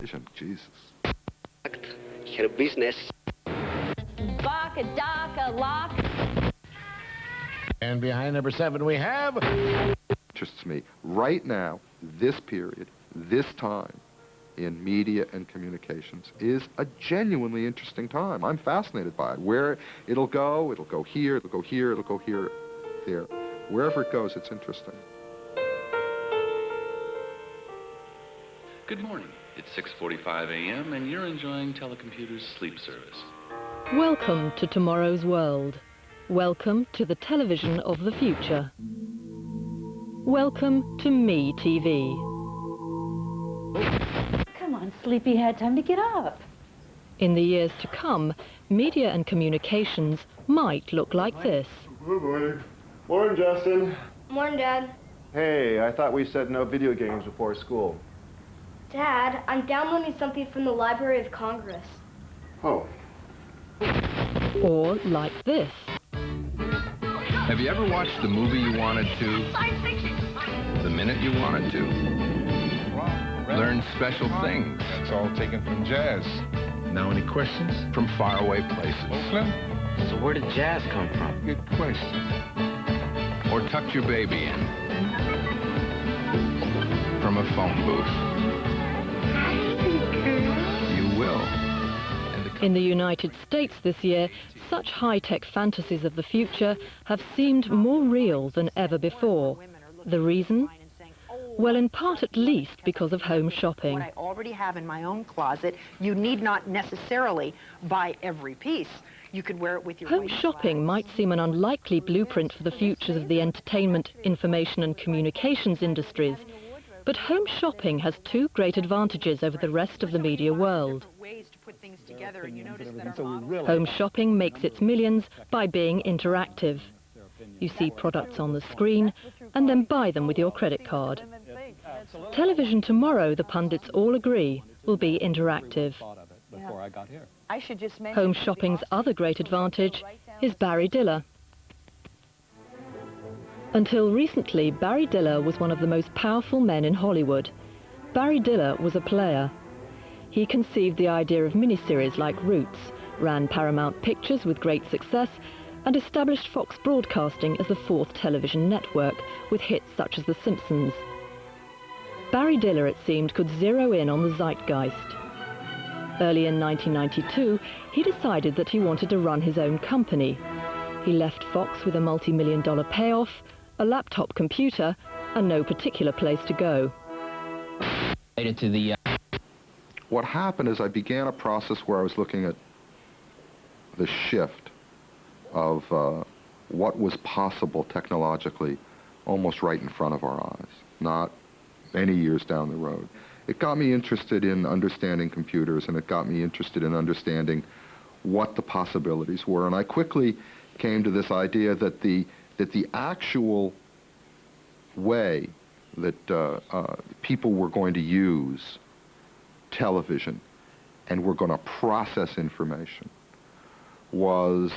Jesus. Her business. Baka, daka, lock. And behind number 7 we have... Interests me right now, this period, this time in media and communications is a genuinely interesting time. I'm fascinated by it. Where it'll go here, it'll go here, it'll go here, there. Wherever it goes, it's interesting. Good morning. It's 6:45 a.m. and you're enjoying Telecomputer's sleep service. Welcome to tomorrow's world. Welcome to the television of the future. Welcome to MeTV. Come on, sleepyhead, time to get up. In the years to come, media and communications might look like this. Good morning. Morning, Justin. Morning, Dad. Hey, I thought we said no video games before school. Dad, I'm downloading something from the Library of Congress. Oh. Or like this. Have you ever watched the movie you wanted to? Science fiction. The minute you wanted to? Learn special things. That's all taken from jazz. Now any questions? From faraway places. Oakland? So where did jazz come from? Good question. Or tucked your baby in. From a phone booth. You will. In the United States this year, such high-tech fantasies of the future have seemed more real than ever before. The reason? Well, in part at least because of home shopping. What I already have in my own closet, you need not necessarily buy every piece. You could wear it with your Home shopping might seem an unlikely blueprint for the futures of the entertainment, information and communications industries. But home shopping has two great advantages over the rest of the media world. Home shopping makes its millions by being interactive. You see products on the screen and then buy them with your credit card. Television tomorrow, the pundits all agree, will be interactive. Home shopping's other great advantage is Barry Diller. Until recently, Barry Diller was one of the most powerful men in Hollywood. Barry Diller was a player. He conceived the idea of miniseries like Roots, ran Paramount Pictures with great success, and established Fox Broadcasting as the fourth television network, with hits such as The Simpsons. Barry Diller, it seemed, could zero in on the zeitgeist. Early in 1992, he decided that he wanted to run his own company. He left Fox with a multi-million-dollar payoff, a laptop computer, and no particular place to go. What happened is I began a process where I was looking at the shift of what was possible technologically almost right in front of our eyes, not many years down the road. It got me interested in understanding computers, and it got me interested in understanding what the possibilities were. And I quickly came to this idea that the actual way that people were going to use television and were going to process information was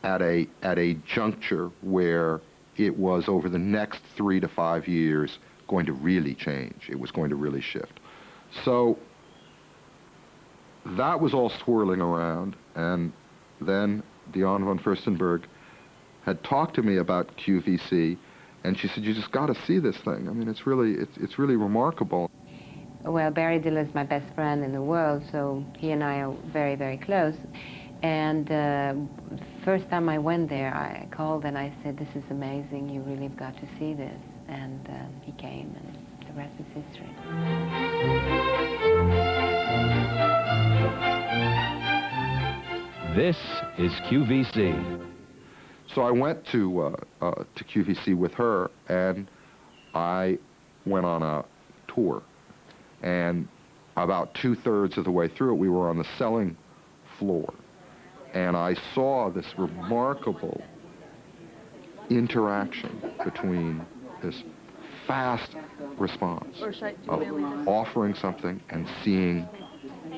at a juncture where it was over the next 3 to 5 years going to really change. It was going to really shift. So that was all swirling around, and then Diane Von Furstenberg had talked to me about QVC, and she said, "You just got to see this thing. I mean, it's really remarkable." Well, Barry Diller is my best friend in the world, so he and I are very, very close. And first time I went there, I called and I said, "This is amazing. You really have got to see this." And he came, and the rest is history. This is QVC. So I went to QVC with her, and I went on a tour. And about 2/3 of the way through it, we were on the selling floor. And I saw this remarkable interaction between this fast response of offering something and seeing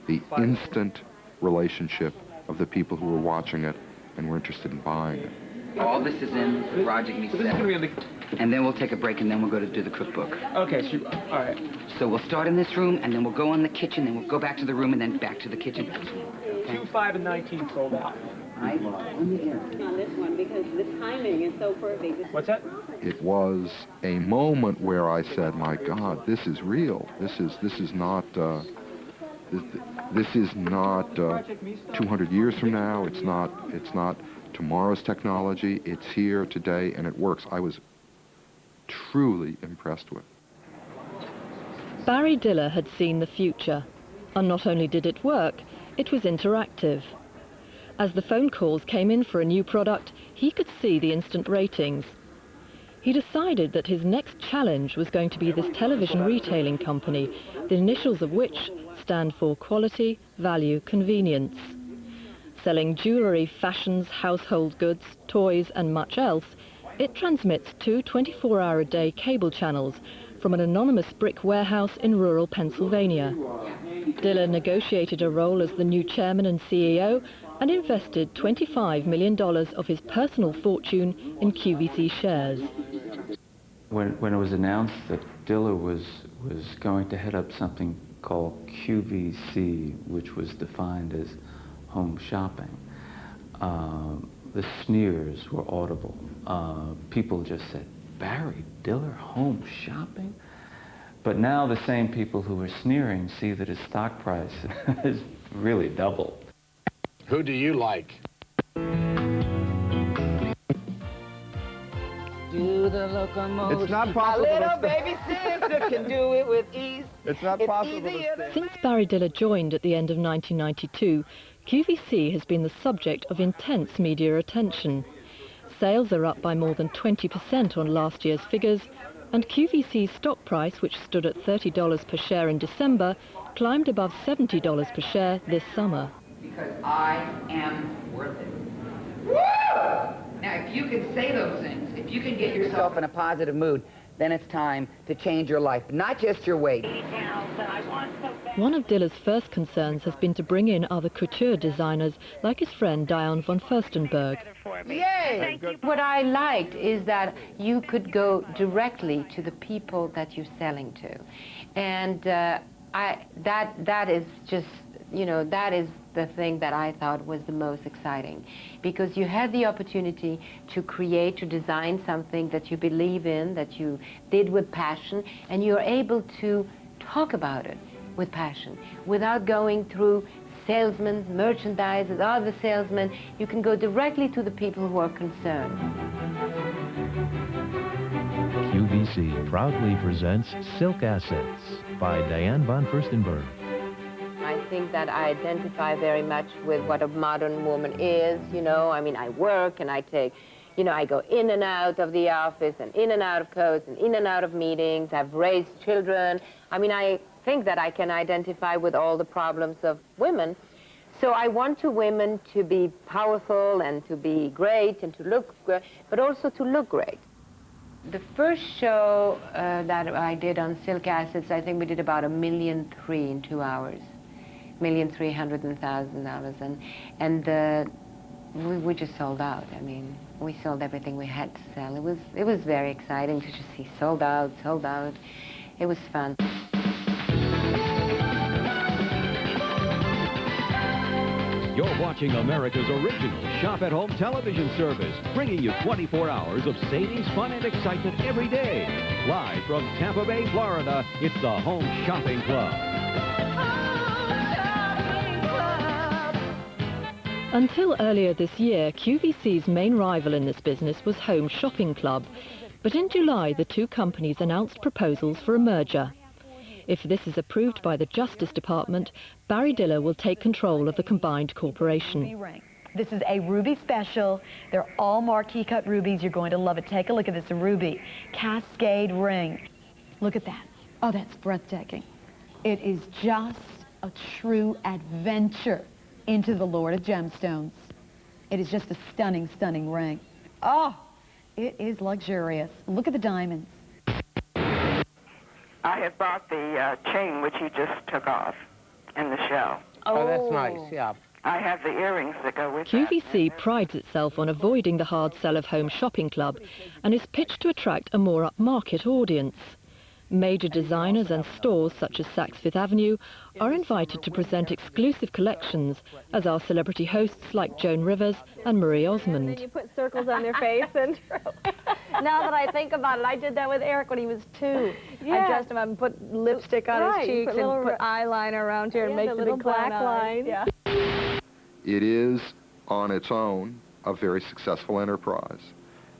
the instant relationship of the people who were watching it and were interested in buying it. All this is in Project Me 7. and then we'll take a break, and then we'll go to do the cookbook. Okay, sure. All right. So we'll start in this room, and then we'll go in the kitchen, then we'll go back to the room, and then back to the kitchen. 2, 5, and 19 sold out. On this one, because the timing is so perfect. What's that? It was a moment where I said, "My God, this is real. This is not 200 years from now. It's not tomorrow's technology. It's here today, and it works." I was truly impressed with. Barry Diller had seen the future, and not only did it work, it was interactive. As the phone calls came in for a new product, he could see the instant ratings. He decided that his next challenge was going to be this television retailing company, the initials of which stand for quality, value, convenience. Selling jewellery, fashions, household goods, toys and much else, it transmits 2 24-hour-a-day cable channels from an anonymous brick warehouse in rural Pennsylvania. Diller negotiated a role as the new chairman and CEO and invested $25 million of his personal fortune in QVC shares. When it was announced that Diller was going to head up something called QVC, which was defined as home shopping, the sneers were audible. People just said, "Barry Diller, home shopping?" But now the same people who were sneering see that his stock price has really doubled. Who do you like? Do the locomotion. It's not possible. My little baby sister can do it with ease. It's not possible to Since Barry Diller joined at the end of 1992, QVC has been the subject of intense media attention. Sales are up by more than 20% on last year's figures, and QVC's stock price, which stood at $30 per share in December, climbed above $70 per share this summer. Because I am worth it. Woo! Now, if you can say those things, if you can get yourself in a positive mood, then it's time to change your life, not just your weight. One of Diller's first concerns has been to bring in other couture designers, like his friend Diane Von Furstenberg. Yay! What I liked is that you could go directly to the people that you're selling to. And that is just, you know, that is the thing that I thought was the most exciting, because you had the opportunity to create, to design something that you believe in, that you did with passion, and you're able to talk about it with passion without going through salesmen, merchandisers, other salesmen. You can go directly to the people who are concerned. QVC proudly presents Silk Assets by Diane Von Furstenberg. I think that I identify very much with what a modern woman is, you know. I mean, I work and I take, you know, I go in and out of the office and in and out of codes and in and out of meetings. I've raised children. I mean, I think that I can identify with all the problems of women. So I want women to be powerful and to be great and to look good, but also to look great. The first show that I did on Silk Assets, I think we did about $1.3 million in 2 hours. $1,300,000, and we just sold out. I mean, we sold everything we had to sell. It was very exciting to just see sold out. It was fun. You're watching America's original shop-at-home television service, bringing you 24 hours of savings, fun, and excitement every day. Live from Tampa Bay, Florida, it's the Home Shopping Club. Until earlier this year, QVC's main rival in this business was Home Shopping Club. But in July, the two companies announced proposals for a merger. If this is approved by the Justice Department, Barry Diller will take control of the combined corporation. This is a ruby special. They're all marquee cut rubies. You're going to love it. Take a look at this ruby Cascade ring. Look at that. Oh, that's breathtaking. It is just a true adventure into the Lord of Gemstones. It is just a stunning, stunning ring. Oh, it is luxurious. Look at the diamonds. I had bought the chain which he just took off in the show. Oh, that's nice, yeah. I have the earrings that go with QVC prides itself on avoiding the hard sell of Home Shopping Club and is pitched to attract a more upmarket audience. Major designers and stores such as Saks Fifth Avenue are invited to present exclusive collections, as are celebrity hosts like Joan Rivers and Marie Osmond. And you put circles on their face. And now that I think about it, I did that with Eric when he was 2. I dressed him up and put lipstick on his cheeks and put eyeliner around here and make the little big black line. Yeah. It is, on its own, a very successful enterprise.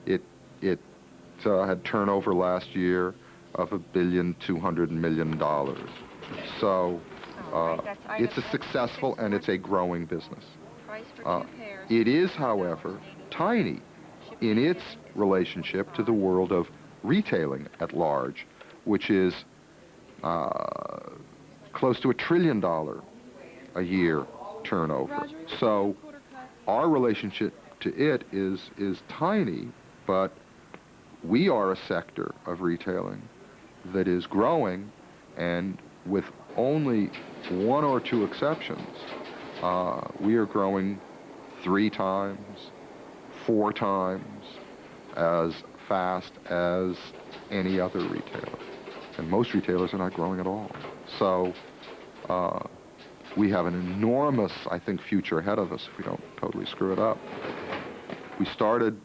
It had turnover last year of $1.2 billion. So it's a successful and it's a growing business. It is, however, tiny in its relationship to the world of retailing at large, which is close to $1 trillion a year turnover. So our relationship to it is tiny, but we are a sector of retailing that is growing, and with only 1 or 2 exceptions, we are growing 3 times, 4 times as fast as any other retailer. And most retailers are not growing at all. So we have an enormous, I think, future ahead of us if we don't totally screw it up. We started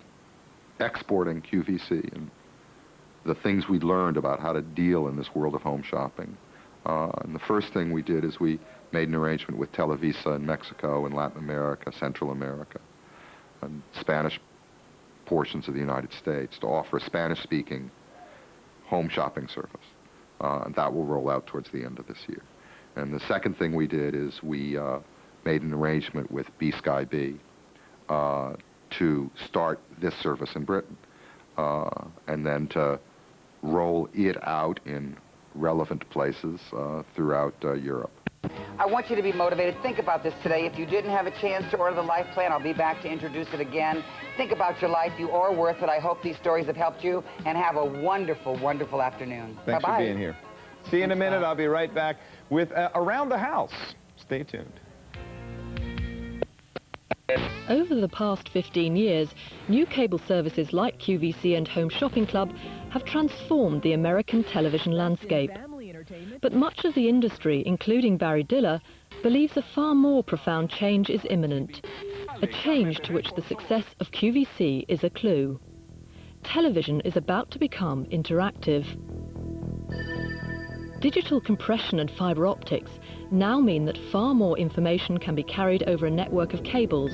exporting QVC and the things we learned about how to deal in this world of home shopping. And the first thing we did is we made an arrangement with Televisa in Mexico and Latin America, Central America, and Spanish portions of the United States to offer a Spanish-speaking home shopping service. And that will roll out towards the end of this year. And the second thing we did is we made an arrangement with B-Sky B to start this service in Britain, and then to roll it out in relevant places throughout Europe. I want you to be motivated. Think about this today. If you didn't have a chance to order the life plan, I'll be back to introduce it again. Think about your life. You are worth it. I hope these stories have helped you, and have a wonderful, wonderful afternoon. Thanks for being here. See you in a minute. I'll be right back with Around the House. Stay tuned. Over the past 15 years, new cable services like QVC and Home Shopping Club have transformed the American television landscape. But much of the industry, including Barry Diller, believes a far more profound change is imminent, a change to which the success of QVC is a clue. Television is about to become interactive. Digital compression and fiber optics now mean that far more information can be carried over a network of cables,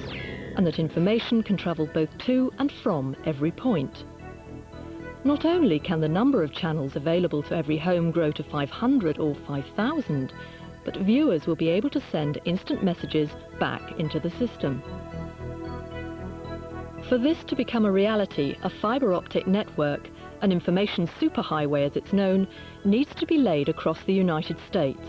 and that information can travel both to and from every point. Not only can the number of channels available to every home grow to 500 or 5,000, but viewers will be able to send instant messages back into the system. For this to become a reality, a fiber optic network, an information superhighway as it's known, needs to be laid across the United States.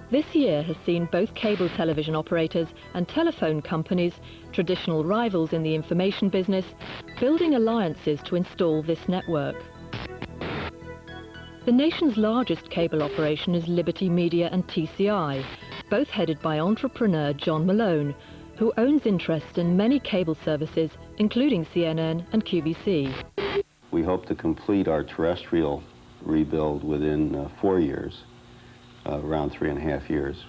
This year has seen both cable television operators and telephone companies, traditional rivals in the information business, building alliances to install this network. The nation's largest cable operation is Liberty Media and TCI, both headed by entrepreneur John Malone, who owns interest in many cable services, including CNN and QVC. We hope to complete our terrestrial rebuild within 4 years, around 3.5 years,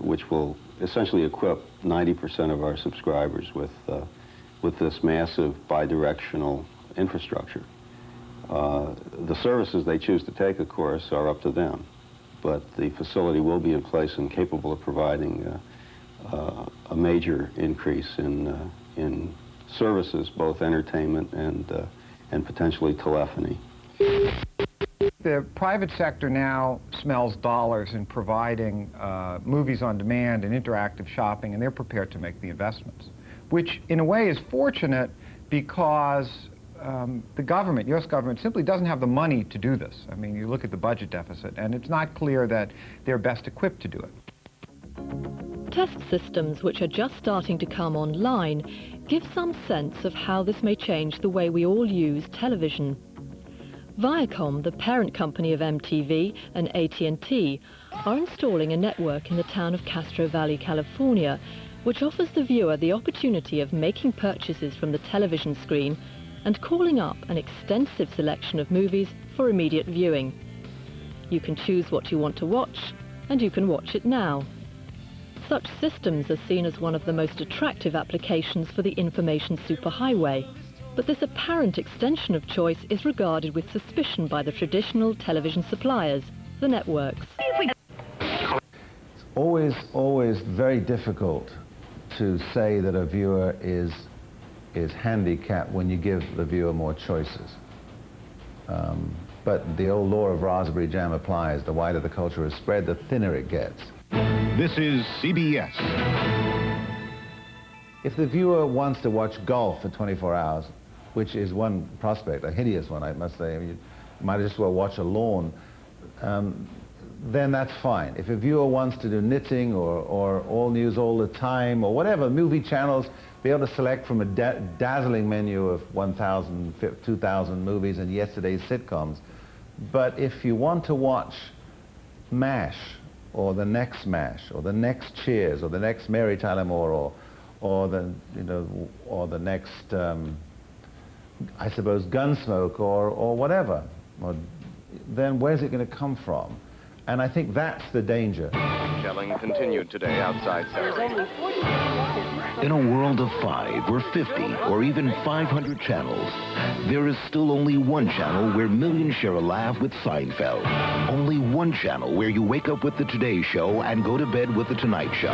which will essentially equip 90% of our subscribers with this massive bidirectional infrastructure. The services they choose to take, of course, are up to them, but the facility will be in place and capable of providing a major increase in services, both entertainment and potentially telephony. The private sector now smells dollars in providing movies on demand and interactive shopping, and they're prepared to make the investments, which in a way is fortunate because the government, U.S. government, simply doesn't have the money to do this. I mean, you look at the budget deficit, and it's not clear that they're best equipped to do it. Test systems, which are just starting to come online, give some sense of how this may change the way we all use television. Viacom, the parent company of MeTV, and AT&T are installing a network in the town of Castro Valley, California, which offers the viewer the opportunity of making purchases from the television screen and calling up an extensive selection of movies for immediate viewing. You can choose what you want to watch, and you can watch it now. Such systems are seen as one of the most attractive applications for the information superhighway, but this apparent extension of choice is regarded with suspicion by the traditional television suppliers, the networks. It's always very difficult to say that a viewer is handicapped when you give the viewer more choices. But the old law of raspberry jam applies. The wider the culture is spread, the thinner it gets. This is CBS. If the viewer wants to watch golf for 24 hours, which is one prospect, a hideous one, I must say, I mean, you might as well watch a lawn, then that's fine. If a viewer wants to do knitting or all news all the time or whatever, movie channels, be able to select from a dazzling menu of 1,000, 2,000 movies and yesterday's sitcoms. But if you want to watch MASH, or the next MASH, or the next Cheers, or the next Mary Tyler Moore, or the next, I suppose, Gunsmoke, or whatever, then where's it going to come from? And I think that's the danger. Shelling continued today outside Saturday. In a world of 5 or 50 or even 500 channels, there is still only one channel where millions share a laugh with Seinfeld. Only one channel where you wake up with the Today Show and go to bed with the Tonight Show.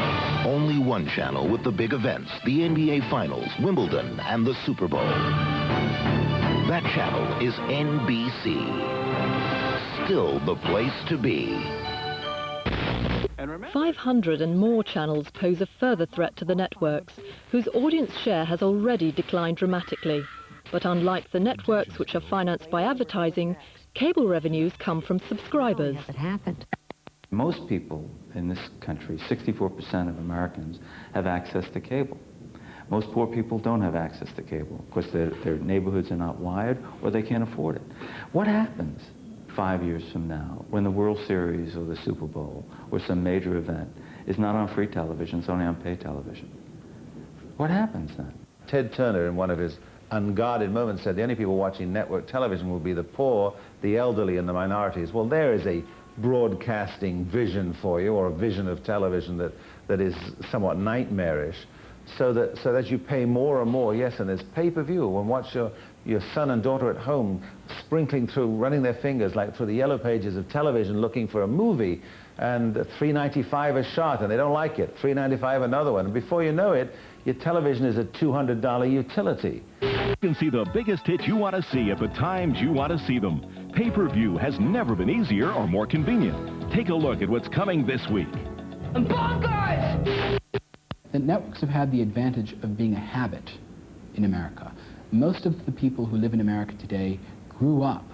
Only one channel with the big events, the NBA Finals, Wimbledon, and the Super Bowl. That channel is NBC. Still the place to be. 500 and more channels pose a further threat to the networks, whose audience share has already declined dramatically. But unlike the networks, which are financed by advertising, cable revenues come from subscribers. It happened. Most people in this country, 64% of Americans, have access to cable. Most poor people don't have access to cable. Of course, their neighborhoods are not wired or they can't afford it. What happens 5 years from now when the World Series or the Super Bowl or some major event is not on free television, it's only on pay television? What happens then? Ted Turner, in one of his unguarded moments, said the only people watching network television will be the poor, the elderly, and the minorities. Well, there is a broadcasting vision for you, or a vision of television that is somewhat nightmarish, so that you pay more and more. Yes, and there's pay-per-view, and watch your son and daughter at home sprinkling through, running their fingers like through the yellow pages of television looking for a movie, and $3.95 a shot, and they don't like it. $3.95 another one, and before you know it, your television is a $200 utility. You can see the biggest hits you want to see at the times you want to see them. Pay-per-view has never been easier or more convenient. Take a look at what's coming this week. Bonkers! The networks have had the advantage of being a habit in America. Most of the people who live in America today grew up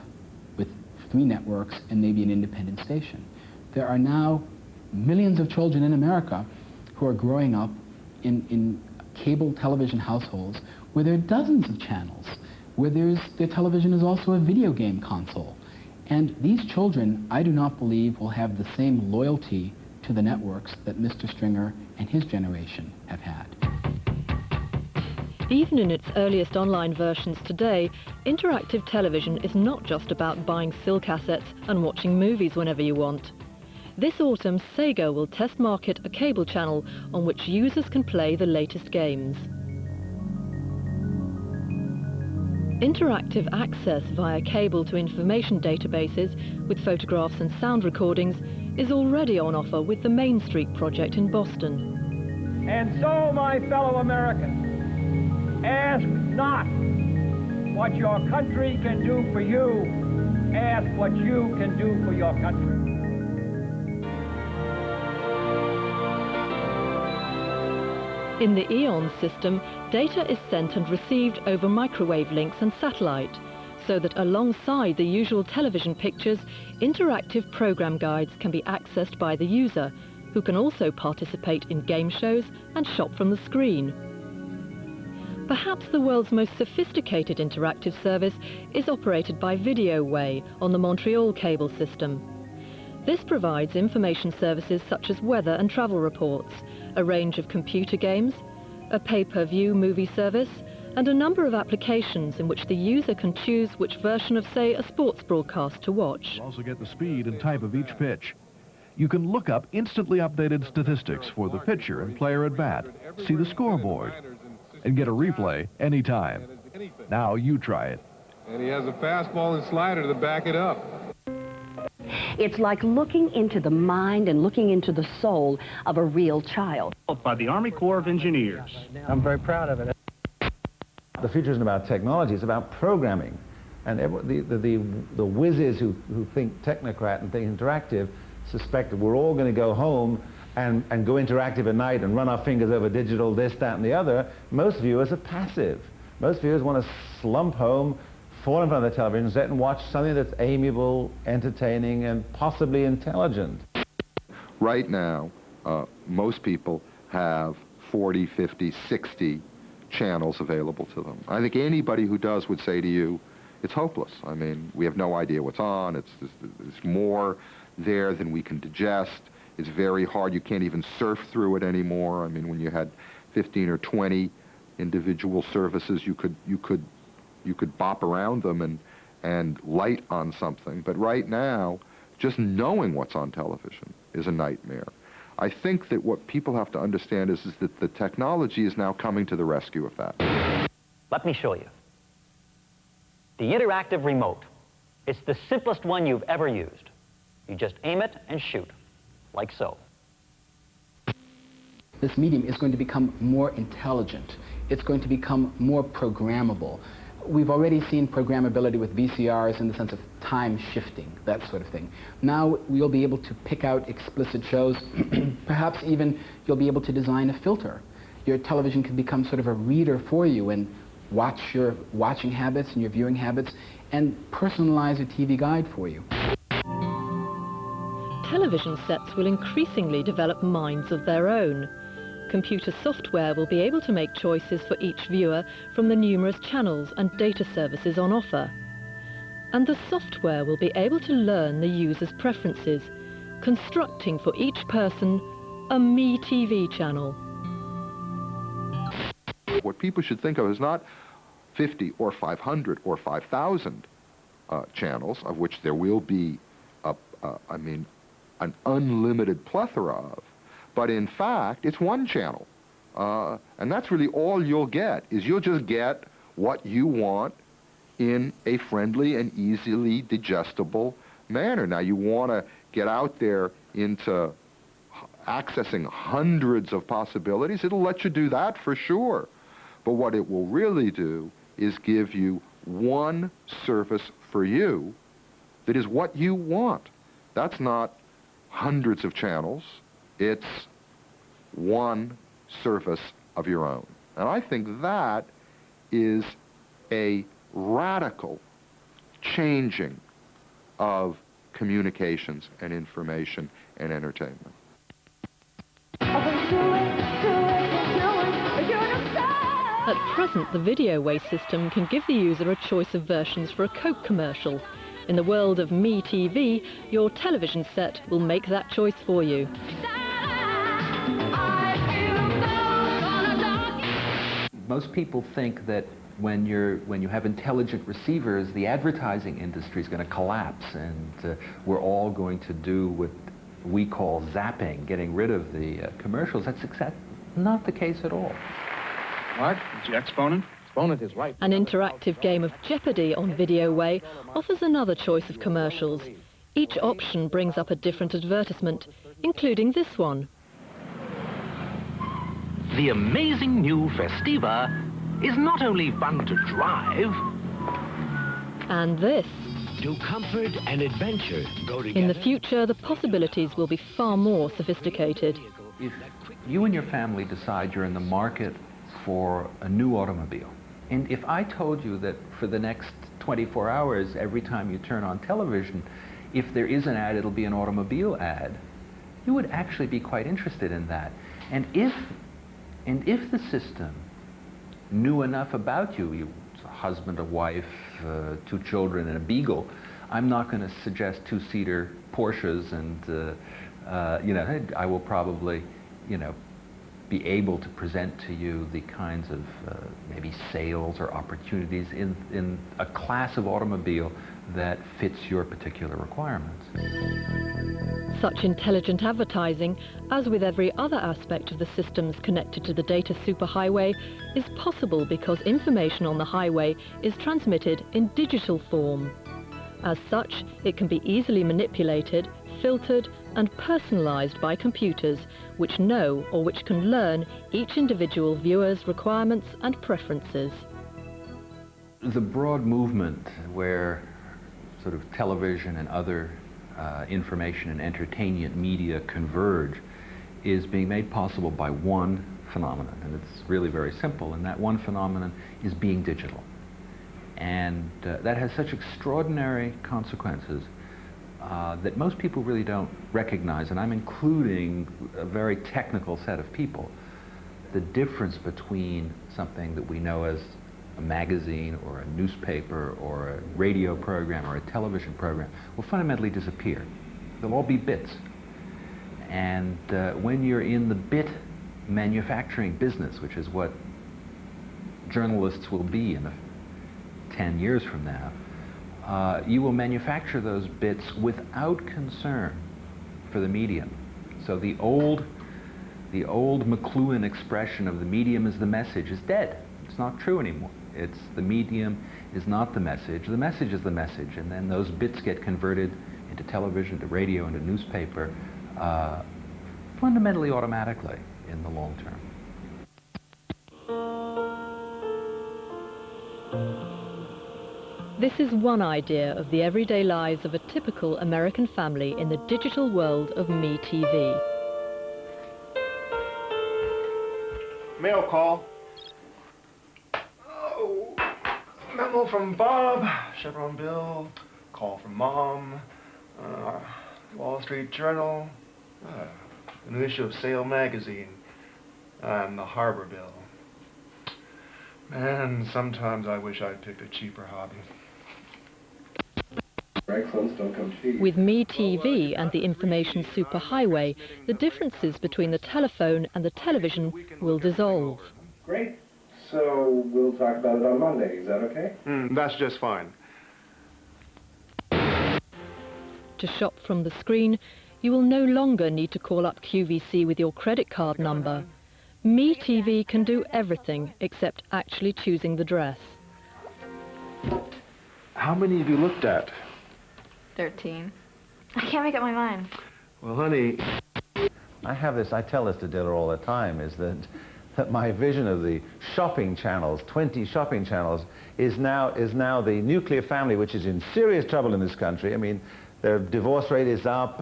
with 3 networks and maybe an independent station. There are now millions of children in America who are growing up in cable television households where there are dozens of channels, where their television is also a video game console. And these children, I do not believe, will have the same loyalty to the networks that Mr. Stringer and his generation have had. Even in its earliest online versions today, interactive television is not just about buying film cassettes and watching movies whenever you want. This autumn, Sega will test market a cable channel on which users can play the latest games. Interactive access via cable to information databases with photographs and sound recordings is already on offer with the Main Street project in Boston. And so, my fellow Americans, ask not what your country can do for you, ask what you can do for your country. In the EON system, data is sent and received over microwave links and satellite, so that alongside the usual television pictures, interactive program guides can be accessed by the user, who can also participate in game shows and shop from the screen. Perhaps the world's most sophisticated interactive service is operated by Videoway on the Montreal cable system. This provides information services such as weather and travel reports, a range of computer games, a pay-per-view movie service, and a number of applications in which the user can choose which version of, say, a sports broadcast to watch. You'll also get the speed and type of each pitch. You can look up instantly updated statistics for the pitcher and player at bat, see the scoreboard, and get a replay anytime. Now you try it. And he has a fastball and slider to back it up. It's like looking into the mind and looking into the soul of a real child. By the Army Corps of Engineers. I'm very proud of it. The future isn't about technology, it's about programming. And the whizzes who think technocrat and think interactive suspect that we're all going to go home and go interactive at night and run our fingers over digital, this, that, and the other. Most viewers are passive. Most viewers want to slump home, fall in front of the television set and watch something that's amiable, entertaining, and possibly intelligent. Right now, most people have 40, 50, 60 channels available to them. I think anybody who does would say to you, it's hopeless. I mean, we have no idea what's on. It's more there than we can digest. It's very hard. You can't even surf through it anymore. I mean, when you had 15 or 20 individual services, you could bop around them and light on something. But right now, just knowing what's on television is a nightmare. I think that what people have to understand is that the technology is now coming to the rescue of that. Let me show you. The interactive remote. It's the simplest one you've ever used. You just aim it and shoot, like so. This medium is going to become more intelligent. It's going to become more programmable. We've already seen programmability with VCRs in the sense of time shifting, that sort of thing. Now we'll be able to pick out explicit shows. Perhaps even you'll be able to design a filter. Your television can become sort of a reader for you and watch your watching habits and your viewing habits and personalize a TV guide for you. Television sets will increasingly develop minds of their own. Computer software will be able to make choices for each viewer from the numerous channels and data services on offer. And the software will be able to learn the user's preferences, constructing for each person a MeTV channel. What people should think of is not 50 or 500 or 5,000 channels, of which there will be, an unlimited plethora of, but in fact, it's one channel. And that's really all you'll get, is you'll just get what you want in a friendly and easily digestible manner. Now, you want to get out there into accessing hundreds of possibilities. It'll let you do that for sure. But what it will really do is give you one service for you that is what you want. That's not hundreds of channels. It's one service of your own. And I think that is a radical changing of communications and information and entertainment. At present, the Videoway system can give the user a choice of versions for a Coke commercial. In the world of MeTV, your television set will make that choice for you. Most people think that when you have intelligent receivers, the advertising industry is going to collapse, and we're all going to do what we call zapping, getting rid of the commercials. That's not the case at all. Mark, it's your exponent. Exponent is right. An interactive game of Jeopardy on Videoway offers another choice of commercials. Each option brings up a different advertisement, including this one. The amazing new Festiva is not only fun to drive, and this. Do comfort and adventure go together? In the future, the possibilities will be far more sophisticated. If you and your family decide you're in the market for a new automobile, and if I told you that for the next 24 hours, every time you turn on television, if there is an ad, it'll be an automobile ad, you would actually be quite interested in that. And if the system knew enough about you, a husband, a wife, 2 children, and a beagle, I'm not going to suggest 2-seater Porsches, and I will probably, be able to present to you the kinds of maybe sales or opportunities in a class of automobile that fits your particular requirements. Such intelligent advertising, as with every other aspect of the systems connected to the data superhighway, is possible because information on the highway is transmitted in digital form. As such, it can be easily manipulated, filtered, and personalized by computers which know or which can learn each individual viewer's requirements and preferences. The broad movement where sort of television and other information and entertainment media converge is being made possible by one phenomenon, and it's really very simple, and that one phenomenon is being digital. And that has such extraordinary consequences that most people really don't recognize, and I'm including a very technical set of people. The difference between something that we know as a magazine or a newspaper or a radio program or a television program will fundamentally disappear. They'll all be bits. And when you're in the bit manufacturing business, which is what journalists will be in 10 years from now, you will manufacture those bits without concern for the medium. So the old McLuhan expression of the medium is the message is dead. It's not true anymore. It's the medium is not the message is the message, and then those bits get converted into television, to radio, into newspaper, fundamentally automatically in the long term. This is one idea of the everyday lives of a typical American family in the digital world of MeTV. Mail call. Oh, memo from Bob, Chevron Bill, call from Mom, Wall Street Journal, a new issue of Sale Magazine, and the Harbor Bill. Man, sometimes I wish I'd picked a cheaper hobby. With MeTV and the information superhighway, the differences between the telephone and the television will dissolve. Great. So we'll talk about it on Monday. Is that okay? That's just fine. To shop from the screen, you will no longer need to call up QVC with your credit card number. MeTV can do everything except actually choosing the dress. How many have you looked at? 13. I can't make up my mind. Well, honey, I tell this to Diller all the time, is that my vision of the shopping channels, 20 shopping channels, is now the nuclear family, which is in serious trouble in this country. I mean, their divorce rate is up,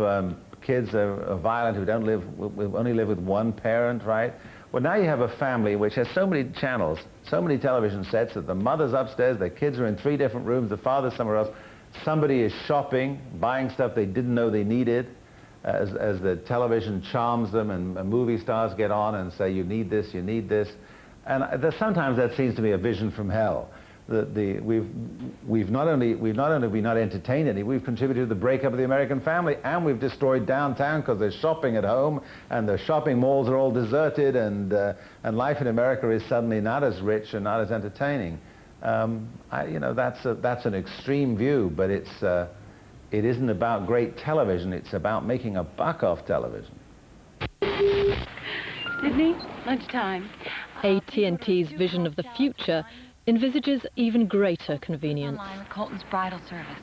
kids are violent who only live with one parent, right? Well, now you have a family which has so many channels, so many television sets, that the mother's upstairs, the kids are in 3 different rooms, the father's somewhere else. Somebody is shopping, buying stuff they didn't know they needed, as the television charms them and movie stars get on and say, you need this, you need this. And sometimes that seems to be a vision from hell. We've not only not entertained any, we've contributed to the breakup of the American family, and we've destroyed downtown because there's shopping at home, and the shopping malls are all deserted, and life in America is suddenly not as rich and not as entertaining. That's an extreme view, but it isn't about great television. It's about making a buck off television. Sydney, lunchtime. AT&T's vision of the future envisages even greater convenience. Online with Colton's bridal service.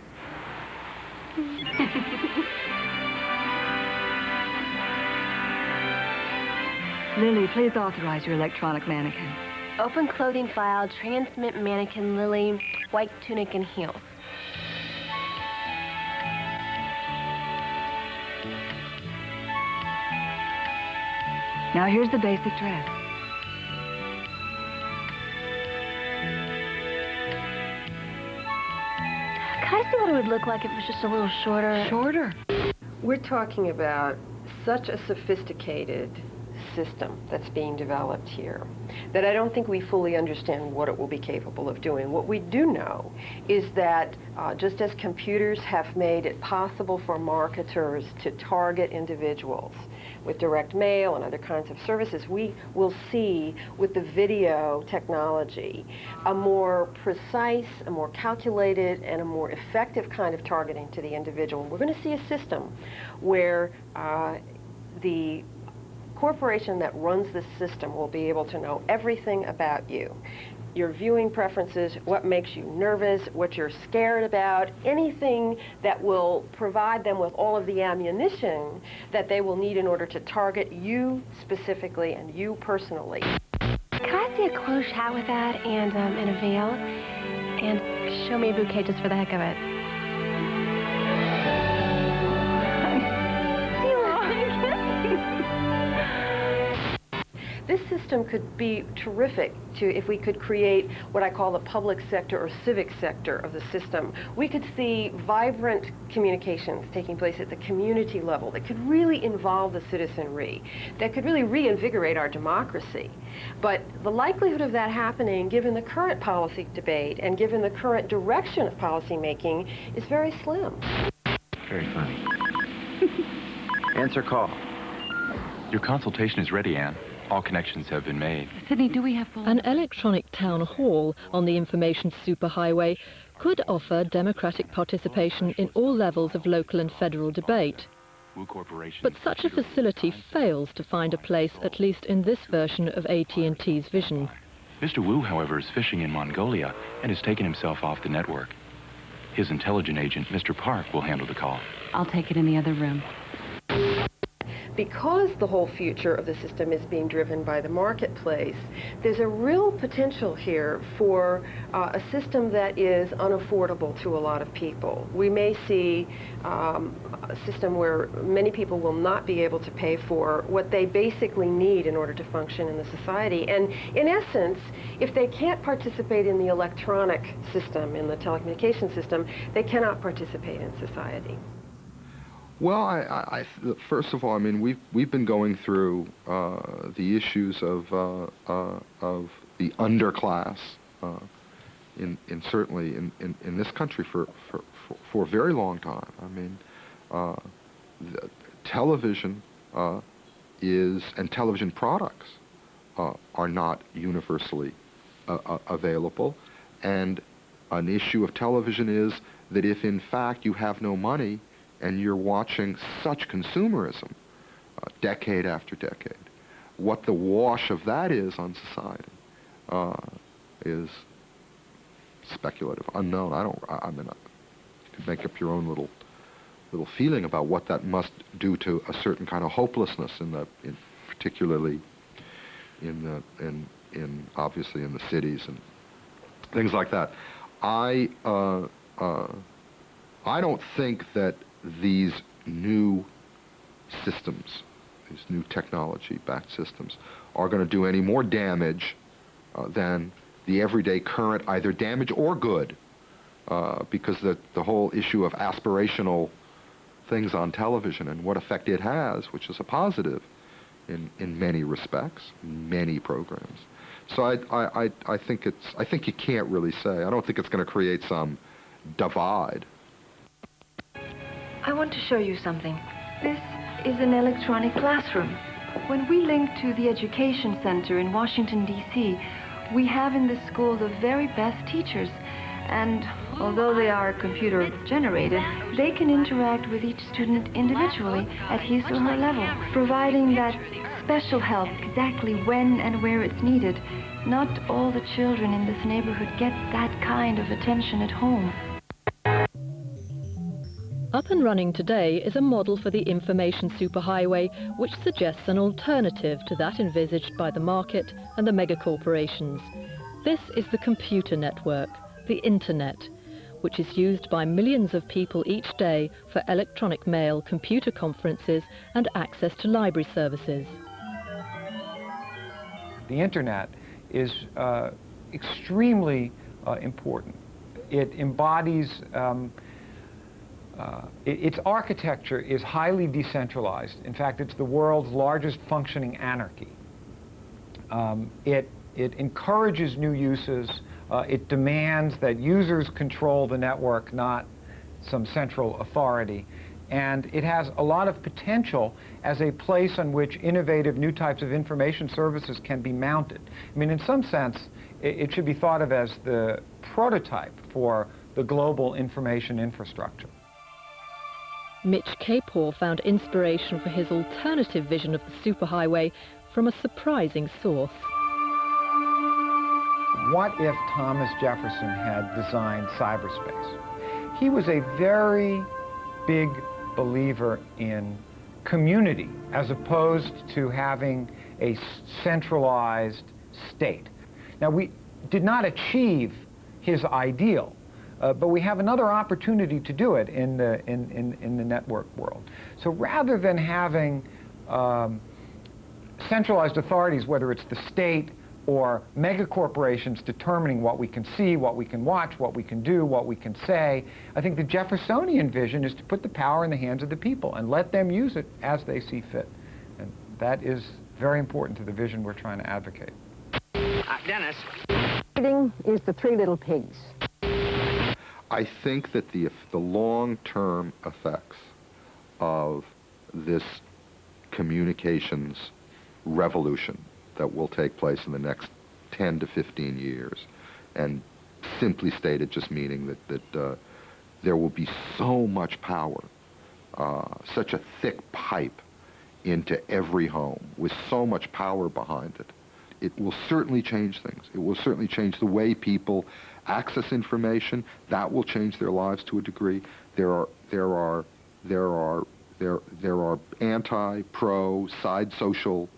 Lily, please authorize your electronic mannequin. Open clothing file, transmit mannequin Lily, white tunic and heels. Now here's the basic dress. Can I see what it would look like if it was just a little shorter? Shorter? We're talking about such a sophisticated system that's being developed here that I don't think we fully understand what it will be capable of doing. What we do know is that just as computers have made it possible for marketers to target individuals with direct mail and other kinds of services, we will see with the video technology a more precise, a more calculated, and a more effective kind of targeting to the individual. We're going to see a system where the corporation that runs this system will be able to know everything about you. Your viewing preferences, what makes you nervous, what you're scared about, anything that will provide them with all of the ammunition that they will need in order to target you specifically and you personally. Can I see a close shot with that and a veil? And show me a bouquet just for the heck of it. This system could be terrific if we could create what I call the public sector or civic sector of the system. We could see vibrant communications taking place at the community level that could really involve the citizenry, that could really reinvigorate our democracy. But the likelihood of that happening, given the current policy debate and given the current direction of policy making, is very slim. Very funny. Answer call. Your consultation is ready, Anne. All connections have been made. Sydney, do we have full... An electronic town hall on the information superhighway could offer democratic participation in all levels of local and federal debate. But such a facility fails to find a place, at least in this version of AT&T's vision. Mr. Wu, however, is fishing in Mongolia and has taken himself off the network. His intelligence agent, Mr. Park, will handle the call. I'll take it in the other room. Because the whole future of the system is being driven by the marketplace, there's a real potential here for a system that is unaffordable to a lot of people. We may see a system where many people will not be able to pay for what they basically need in order to function in the society. And in essence, if they can't participate in the electronic system, in the telecommunication system, they cannot participate in society. Well, first of all, I mean, we've been going through the issues of the underclass certainly in this country for a very long time. I mean, television and television products are not universally available, and an issue of television is that if in fact you have no money and you're watching such consumerism, decade after decade, what the wash of that is on society is speculative, unknown. I mean, you could make up your own little feeling about what that must do to a certain kind of hopelessness particularly obviously in the cities and things like that. I don't think that these new systems, these new technology-backed systems, are going to do any more damage than the everyday current, either damage or good, because the whole issue of aspirational things on television and what effect it has, which is a positive in many respects, many programs. So I think you can't really say. I don't think it's going to create some divide. I want to show you something. This is an electronic classroom. When we link to the Education Center in Washington, D.C., we have in this school the very best teachers. And although they are computer-generated, they can interact with each student individually at his or her level, providing that special help exactly when and where it's needed. Not all the children in this neighborhood get that kind of attention at home. Up and running today is a model for the information superhighway which suggests an alternative to that envisaged by the market and the megacorporations. This is the computer network, the Internet, which is used by millions of people each day for electronic mail, computer conferences, and access to library services. The Internet is extremely important. It embodies Its architecture is highly decentralized. In fact, it's the world's largest functioning anarchy. It encourages new uses. It demands that users control the network, not some central authority. And it has a lot of potential as a place on which innovative new types of information services can be mounted. I mean, in some sense, it should be thought of as the prototype for the global information infrastructure. Mitch Kapor found inspiration for his alternative vision of the superhighway from a surprising source. What if Thomas Jefferson had designed cyberspace? He was a very big believer in community as opposed to having a centralized state. Now, we did not achieve his ideal, but we have another opportunity to do it in the network world. So rather than having centralized authorities, whether it's the state or megacorporations determining what we can see, what we can watch, what we can do, what we can say, I think the Jeffersonian vision is to put the power in the hands of the people and let them use it as they see fit. And that is very important to the vision we're trying to advocate. Dennis. Is the Three Little Pigs. I think that the long-term effects of this communications revolution that will take place in the next 10 to 15 years, and simply stated just meaning that there will be so much power, such a thick pipe into every home with so much power behind it. It will certainly change things. It will certainly change the way people access information. That will change their lives to a degree. There are anti, pro, side social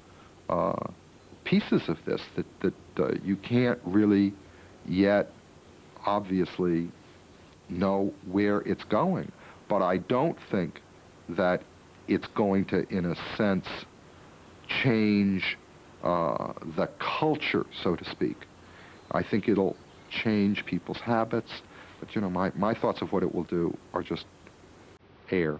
pieces of this that you can't really yet obviously know where it's going. But I don't think that it's going to, in a sense, change the culture, so to speak. I think it'll change people's habits, but you know, my thoughts of what it will do are just air.